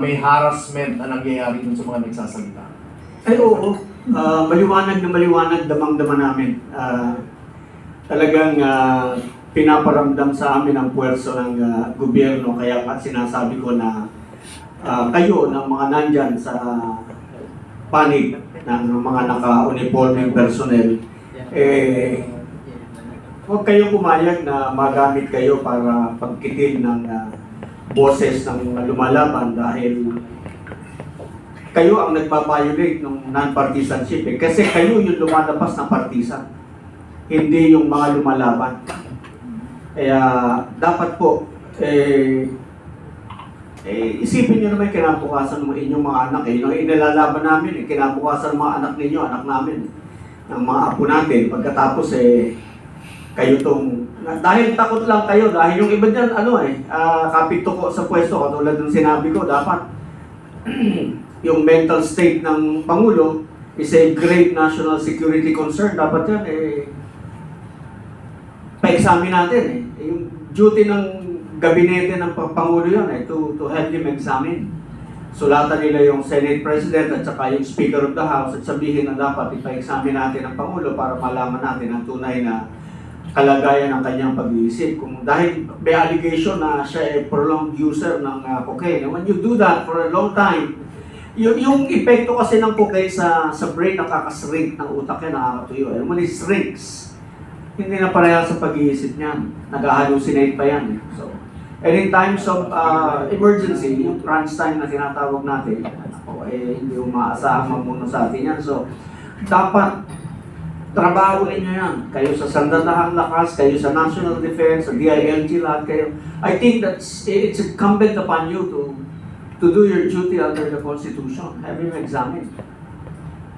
may harassment na nangyayari dun sa mga nagsasalita? Ay oo, maliwanag na maliwanag, damang-dama namin. Talagang pinaparamdam sa amin ang puwerso ng gobyerno, kaya nga sinasabi ko na kayo ng mga nandyan sa panig ng mga naka-uniforming personnel, huwag kayong pumayag na magamit kayo para pagkitil ng boses ng lumalaban dahil kayo ang nagpa-violate ng non-partisanship kasi kayo yung lumalabas na partisan, hindi yung mga lumalaban. Kaya dapat po isipin nyo naman kinabukasan ng inyong mga anak. Yung inilalaban namin, kinabukasan ng mga anak ninyo, anak namin, ng mga apo natin. Pagkatapos kayo tong dahil takot lang kayo, dahil yung iba dyan, kapito ko sa pwesto, katulad ng sinabi ko, dapat yung mental state ng Pangulo is a great national security concern. Dapat yan, pa-examine natin. Yung duty ng gabinete ng Pangulo yun, to help him examine. Sulatan nila yung Senate President at saka yung Speaker of the House at sabihin na dapat ipa-examine natin ang Pangulo para malaman natin ang tunay na kalagayan ng kanyang pag-iisip. Kung dahil may allegation na siya ay prolonged user ng cocaine. When you do that for a long time, yung epekto kasi ng cocaine sa brain, nakakashrink ng utak yan, nakakatuyo. When it shrinks, hindi na pareha sa pag-iisip niyan. Nag-hallucinate pa yan. So, and in times of emergency, yung crunch time na tinatawag natin, hindi umaasahang mamuno sa atin yan. So, dapat trabaho ninyo yan. Kayo sa Sandalahang Lakas, kayo sa National Defense, sa DILG, lahat kayo. I think it's incumbent upon you to do your duty under the Constitution. Have him examined.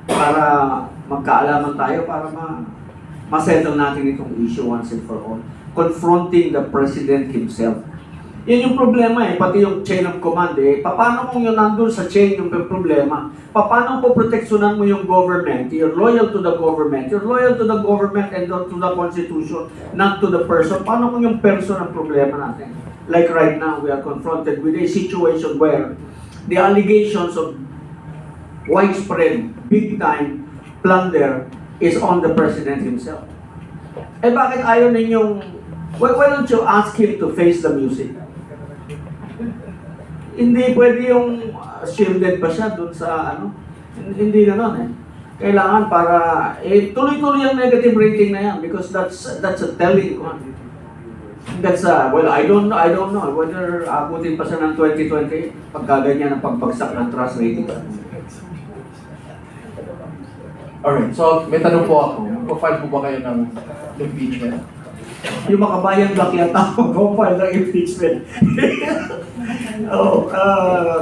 Para magkaalaman tayo, para ma-settle natin itong issue once and for all. Confronting the President himself. Yan yung problema pati yung chain of command paano kung yun nandun sa chain yung problema? Paano po proteksyonan mo yung government? You're loyal to the government. You're loyal to the government and to the Constitution, not to the person. Paano kung yung person ang problema natin? Like right now, we are confronted with a situation where the allegations of widespread, big-time plunder is on the President himself. Bakit ayaw ninyong, why don't you ask him to face the music? Hindi pwede yung shielded pa siya dun sa hindi gano'n Kailangan para tuloy-tuloy ang negative rating na yan because that's a telling one. That's well, I don't know whether abutin pa siya ng 2020 pagkaganyan ang pagbagsak ng trust rating. Alright, so may tanong po ako. Profile po ba kayo ng impeachment? Yung makabayan black yata ako file ng impeachment.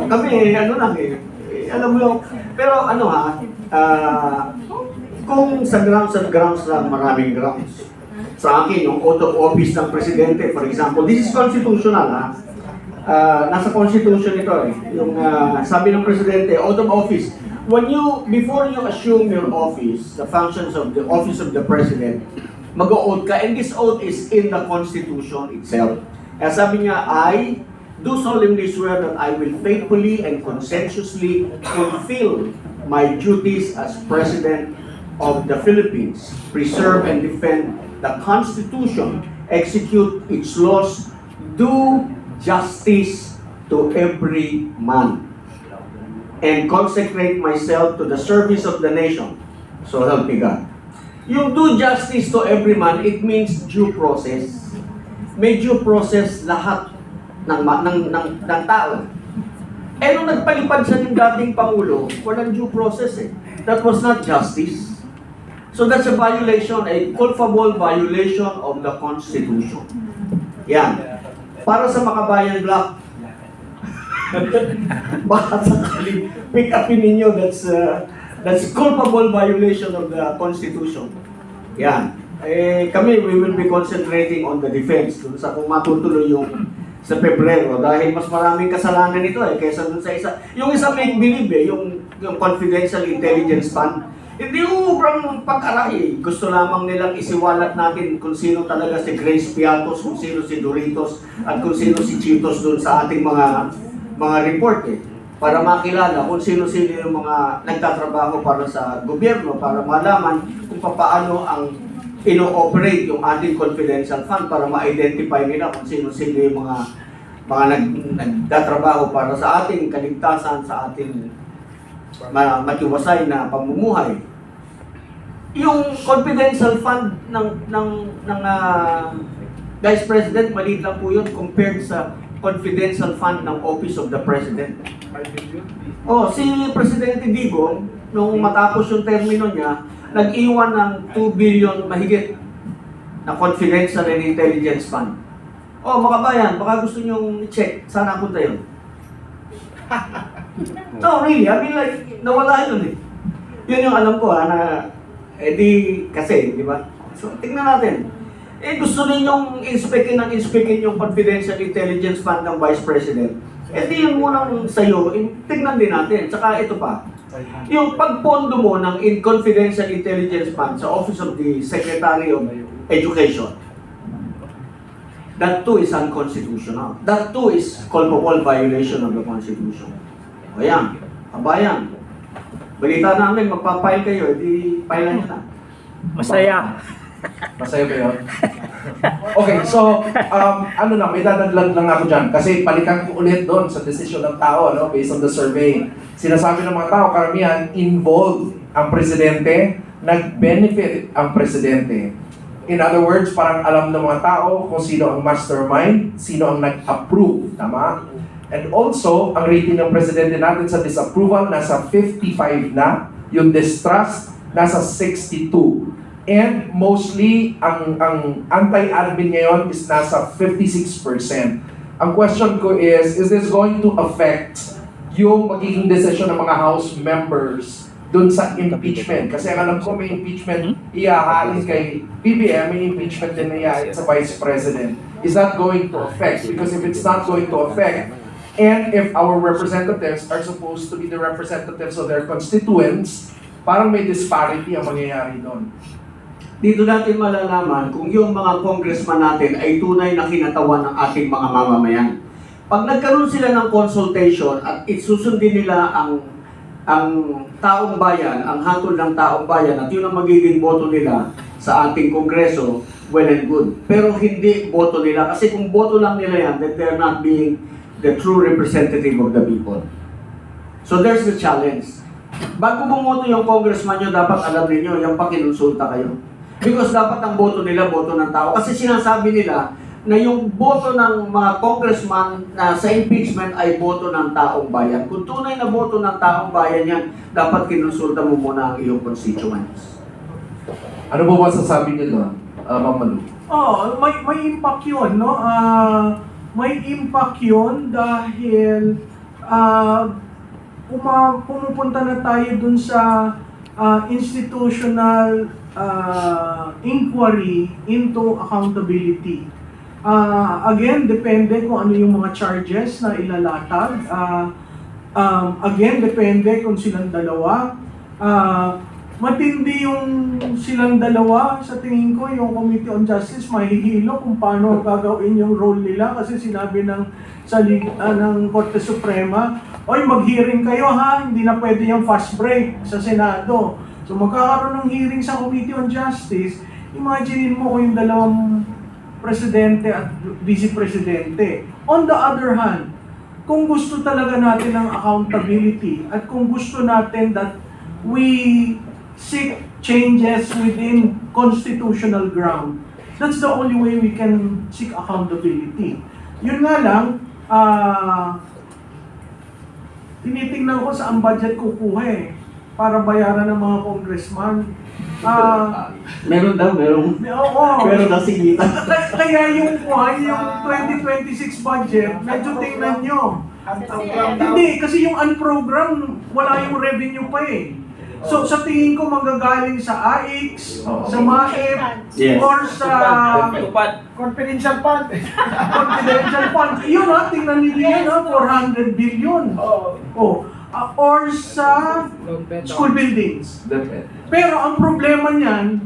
Kami alam mo yung, pero kung sa grounds lang, maraming grounds. Sa akin, yung oath of office ng Presidente, for example, this is constitutional nasa Constitution ito yung sabi ng Presidente, oath of office. Before you assume your office, the functions of the office of the President, mag-o-oath ka, and this oath is in the Constitution itself. Kaya sabi niya, I do solemnly swear that I will faithfully and conscientiously fulfill my duties as President of the Philippines, preserve and defend the Constitution, execute its laws, do justice to every man, and consecrate myself to the service of the nation. So help me God. Yung do justice to every man, it means due process. May due process lahat ng tao. Nung nagpalipad siya ng dating Pangulo, walang due process That was not justice. So that's a violation, a culpable violation of the Constitution. Yan. Para sa Makabayan Black, baka sakaling pick upin ninyo, that's culpable violation of the Constitution. Yan. Kami, we will be concentrating on the defense dun sa kung matutuloy yung sa Pebrero dahil mas maraming kasalanan ito kaysa dun sa isa. Yung isa make-believe yung confidential intelligence fund. Hindi ubrang pag-aray. Gusto lamang nilang isiwalat natin kung sino talaga si Grace Piatos, kung sino si Doritos, at kung sino si Cheetos dun sa ating mga report para makilala kung sino-sino yung mga nagtatrabaho para sa gobyerno, para malaman kung paano ang ino-operate yung ating confidential fund para ma-identify nila kung sino-sino yung mga nagtatrabaho para sa ating kaligtasan, sa ating matiwasay na pamumuhay. Yung confidential fund ng Vice President, maliit lang po yun compared sa confidential fund ng Office of the President. Oh, si Presidente Digong, nung matapos yung termino niya, nag-iwan ng 2 billion mahigit na confidential and intelligence fund. Oh, mga bayan, baka gusto nyong i-check, saan napunta yun? No, really, I mean like, nawala yun eh. Yun yung alam ko na, kasi, di ba? So, tingnan natin. Gusto ninyong inspekin yung confidential intelligence fund ng Vice President. Di yun munang sa'yo, tingnan din natin. Tsaka ito pa, yung pagpondo mo ng confidential intelligence fund sa Office of the Secretary of Education, that too is unconstitutional. That too is culpable violation of the Constitution. Ayan, kabayan. Balita namin, magpapile kayo, di filean nyo na. Masaya. Masaya ba yun? Okay, so, may dadaglag lang ako dyan. Kasi palikan ko ulit doon sa desisyon ng tao, based on the survey. Sinasabi ng mga tao, karamihan, involved ang presidente, nag-benefit ang presidente. In other words, parang alam ng mga tao kung sino ang mastermind, sino ang nag-approve, tama? And also, ang rating ng presidente natin sa disapproval, nasa 55 na. Yung distrust, nasa 62. And mostly, ang anti-admin ngayon is nasa 56%. Ang question ko is this going to affect yung magiging decision ng mga House members dun sa impeachment? Kasi ang alam ko may impeachment iahalin kay BBM, may impeachment din na iahalin sa Vice President. Is that going to affect? Because if it's not going to affect, and if our representatives are supposed to be the representatives of their constituents, parang may disparity ang mangyayari doon. Dito natin malalaman kung yung mga congressman natin ay tunay na kinatawan ng ating mga mamamayan. Pag nagkaroon sila ng consultation at isusundin nila ang taong bayan, ang hatol ng taong bayan at yun ang magiging boto nila sa ating kongreso, well and good. Pero hindi boto nila kasi kung boto lang nila yan, then they're not being the true representative of the people. So there's the challenge. Bago bumoto yung congressman nyo, dapat alam niyo yung pakinonsulta kayo. Because dapat ang boto nila, boto ng tao. Kasi sinasabi nila na yung boto ng mga congressman na sa impeachment ay boto ng taong bayan. Kung tunay na boto ng taong bayan yan, dapat kinonsulta mo muna ang iyong constituents. Ano po ba sasabi niyo doon, Ma'am Malu? May impact yun, no? May impact yun dahil pumupunta na tayo dun sa institutional inquiry into accountability. Again, depende kung ano yung mga charges na ilalatag. Again, depende kung silang dalawa. Matindi yung silang dalawa. Sa tingin ko, yung Committee on Justice mahihilo kung paano gagawin yung role nila kasi sinabi ng Korte Suprema, oy, mag-hearing kayo ha, hindi na pwede yung fast break sa Senado. So magkakaroon ng hearing sa Committee on Justice, imagine mo kung yung dalawang presidente at vice-presidente. On the other hand, kung gusto talaga natin ng accountability at kung gusto natin that we seek changes within constitutional ground, that's the only way we can seek accountability. Yun nga lang, tinitingnan ko saan budget kukuha para bayaran ng mga congressman. Meron daw, meron. Oo. Meron na sinita. Kaya yung 2026 budget, medyo tingnan nyo. Hindi, kasi yung unprogram, wala yung revenue pa So sa tingin ko manggagaling sa AIX, sa MAEP, Yes. or sa Confidential fund. confidential fund. Yun tingnan nyo yan 400 billion. Or sa school buildings. Depende. Pero ang problema niyan,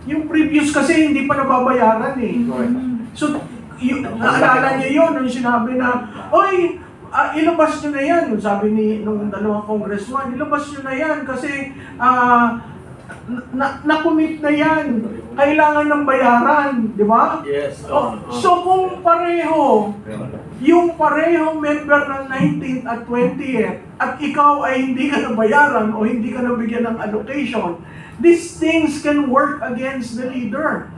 yung previous kasi hindi pa nababayaran Correct. So, naalala niyo yun, yung sinabi na, oy, ilabas nyo na yan. Yung sabi nung dalawang congressman, ilabas nyo na yan kasi na-commit na yan. Kailangan ng bayaran, di ba? Yes. So kung pareho, yung parehong member ng 19th at 20th, at ikaw ay hindi ka nabayaran o hindi ka nabigyan ng allocation, these things can work against the leader.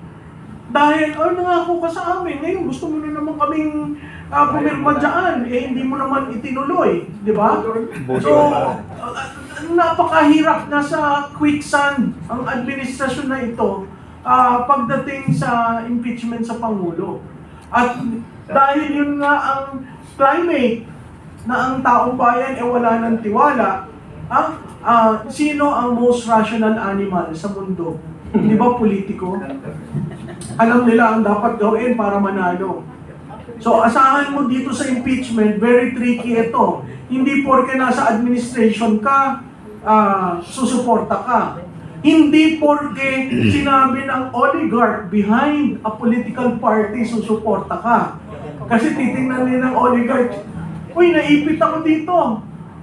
Dahil, nangako ka sa amin, ngayon gusto mo na naman kaming pumirma dyan, hindi mo naman itinuloy, di ba? So, napakahirap na sa quicksand ang administrasyon na ito pagdating sa impeachment sa Pangulo. At dahil yun nga ang climate na ang taong bayan wala ng tiwala, sino ang most rational animal sa mundo? Di ba politiko? Alam nila ang dapat gawin para manalo. So asahan mo dito sa impeachment, very tricky ito. Hindi porke nasa administration ka, susuporta ka. Hindi porke sinabi ng oligarch behind a political party, susuporta ka. Kasi titingnan nila ng oligarch, uy, naipit ako dito.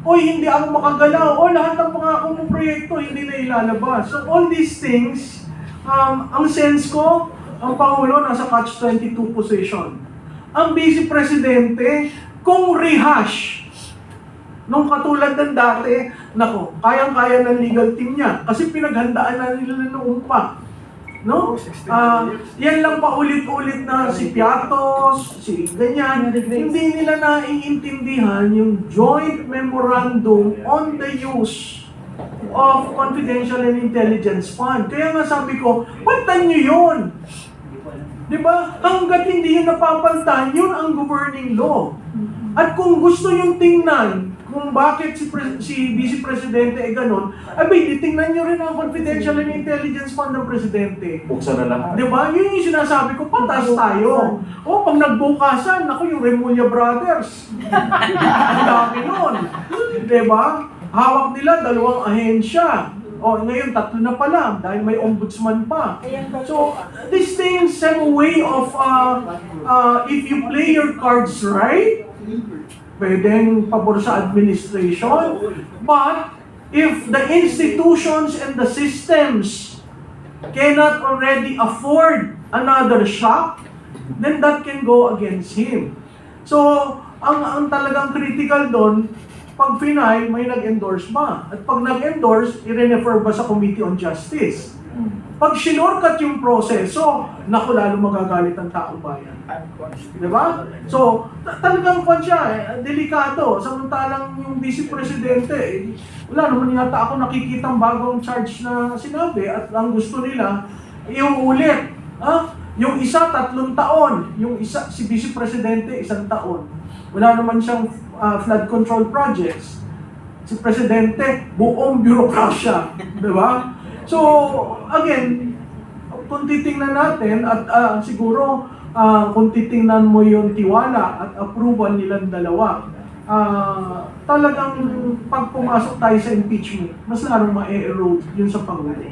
Uy, hindi ako makagalaw. O, lahat ng pangako mong proyekto, hindi na ilalabas. So all these things, ang sense ko, ang Pangulo nasa catch-22 position. Ang Vice Presidente, kung rehash, nung katulad ng dati, nako, kayang-kaya ng legal team niya. Kasi pinaghandaan na nila noong pa. No? Yan lang pa ulit-ulit na si Piatos, si ganyan. Hindi nila naiintindihan yung joint memorandum on the use of confidential and intelligence fund. Kaya nga sabi ko, palitan nyo yun. Diba? Hanggat hindi yun napapalitan, yun ang governing law. At kung gusto yung tingnan, kung bakit si Vice Presidente ay ganon, abay, tingnan nyo rin ang confidential and intelligence fund ng Presidente. Buksan na lahat. Diba? Yun yung sinasabi ko, patas tayo. O, pag nagbukasan, ako yung Remulla Brothers. Ang dami nun. Diba? Hawak nila 2 ahensya. O, ngayon 3 na pala dahil may ombudsman pa. So, these things have a way of, if you play your cards right, pwedeng pabor sa administration. But, if the institutions and the systems cannot already afford another shock, then that can go against him. So, ang talagang critical doon, pag final, may nag-endorse ba? At pag nag-endorse, i-refer ba sa Committee on Justice? Pag sinorkat yung proseso, naku, lalo magagalit ang taong bayan. Diba? So, talagang pa siya, delikado. Samantalang yung Vice Presidente, wala naman yata ako nakikitang bagong charge na sinabi at ang gusto nila, iuulit. Yung isa, 3 taon. Yung isa, si Vice Presidente, 1 taon. Wala naman siyang flood control projects. Si Presidente, buong bürokrasya. Diba? So, again, kung titingnan natin at siguro kung titingnan mo yung tiwala at approval nilang dalawa, talagang pag pumasok tayo sa impeachment, mas larong ma-erode yun sa Pangulo.